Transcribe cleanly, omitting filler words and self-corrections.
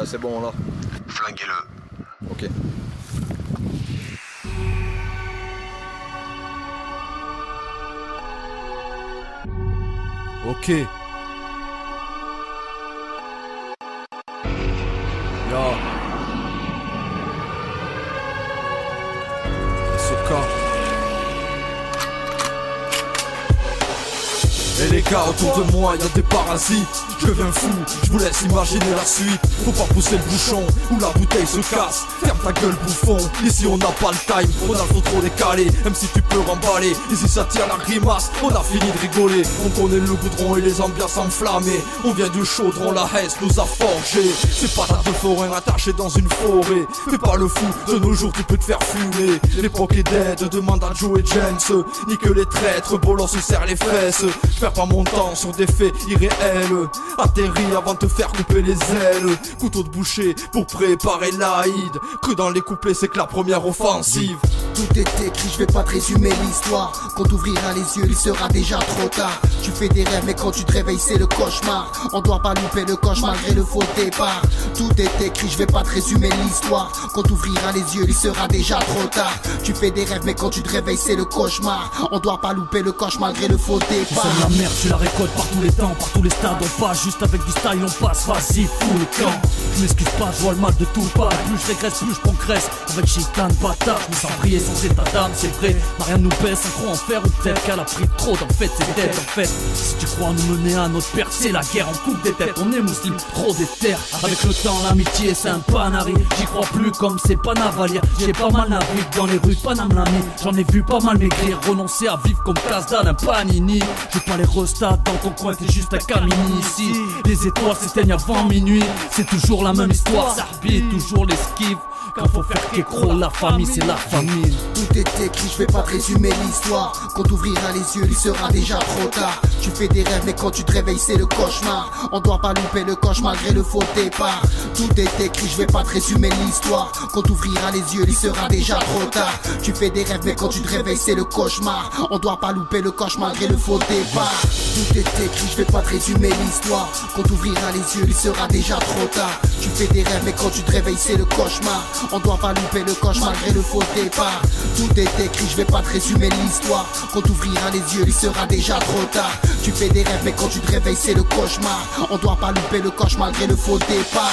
c'est bon là. Flinguez-le. Ok. Ok. Yo. Soka. Et les gars autour de moi y'a des parasites. Je deviens fou, je vous laisse imaginer la suite. Faut pas pousser le bouchon ou la bouteille se casse. Ferme ta gueule bouffon, ici on n'a pas le time. On a le faut trop décalé, même si tu peux remballer. Ici ça tire la grimace, on a fini de rigoler. On connaît le goudron et les ambiances enflammées. On vient du chaudron, la haine nous a forgé. C'est pas ta de forain attaché dans une forêt. Fais pas le fou, de nos jours tu peux te faire fumer. L'époque est dead, demande à Joe et James. Nique les traîtres, Bolos se serre les fesses. J'perds pas mon temps sur des faits irréels. Atterris avant de te faire couper les ailes. Couteau de boucher pour préparer l'Aïd. Cru dans les couplets c'est que la première offensive. Tout est écrit, je vais pas te résumer l'histoire. Quand t'ouvriras les yeux, il sera déjà trop tard. Tu fais des rêves mais quand tu te réveilles c'est le cauchemar. On doit pas louper le coche malgré le faux départ. Tout est écrit, je vais pas te résumer l'histoire. Quand t'ouvriras les yeux, il sera déjà trop tard. Tu fais des rêves mais quand tu te réveilles c'est le cauchemar. On doit pas louper le coche malgré le faux départ. Tu sèmes la merde, tu la récoltes par tous les temps, par tous les stades. On passe juste avec du style, on passe, vas-y, fous le camp. Je m'excuse pas, je vois le mal de tout pas. Plus je régresse, plus je progresse. Avec chicane, bâtard, je me sens briller sans état d'âme, c'est vrai. Rien nous baisse, on croit en faire ou peut-être qu'elle a pris trop. En fait, c'est dead, en fait. Si tu crois nous mener à notre percée, la guerre, on coupe des têtes. On est musulmans, trop des terres. Avec le temps, l'amitié, c'est un panari. J'y crois plus comme c'est pas Navalier. J'ai pas mal navigué dans les rues de Paname l'ami. J'en ai vu pas mal maigrir, renoncer à vivre comme Kasdan, un panini. J'ai pas les restats dans ton coin, t'es juste un camini ici. Les étoiles s'éteignent avant minuit. C'est toujours la même histoire, ça rebille, toujours l'esquive. Quand faut faire qu'écro, la famille c'est la famille. Tout est écrit, je vais pas te résumer l'histoire. Quand t'ouvriras les yeux, il sera déjà trop tard. Tu fais des rêves mais quand tu te réveilles c'est le cauchemar. On doit pas louper le coche malgré le faux départ. Tout est écrit, je vais pas te résumer l'histoire. Quand t'ouvriras les yeux, il sera déjà trop tard. Tu fais des rêves mais quand tu te réveilles c'est le cauchemar. On doit pas louper le coche malgré le faux départ. Tout est écrit, je vais pas te résumer l'histoire. Quand t'ouvriras les yeux, il sera déjà trop tard. Tu fais des rêves mais quand tu te réveilles c'est le cauchemar. On doit pas louper le coche malgré le faux départ. Tout est écrit, je vais pas te résumer l'histoire. Quand t'ouvriras les yeux, il sera déjà trop tard. Tu fais des rêves mais quand tu te réveilles c'est le cauchemar. On doit pas louper le coche malgré le faux départ.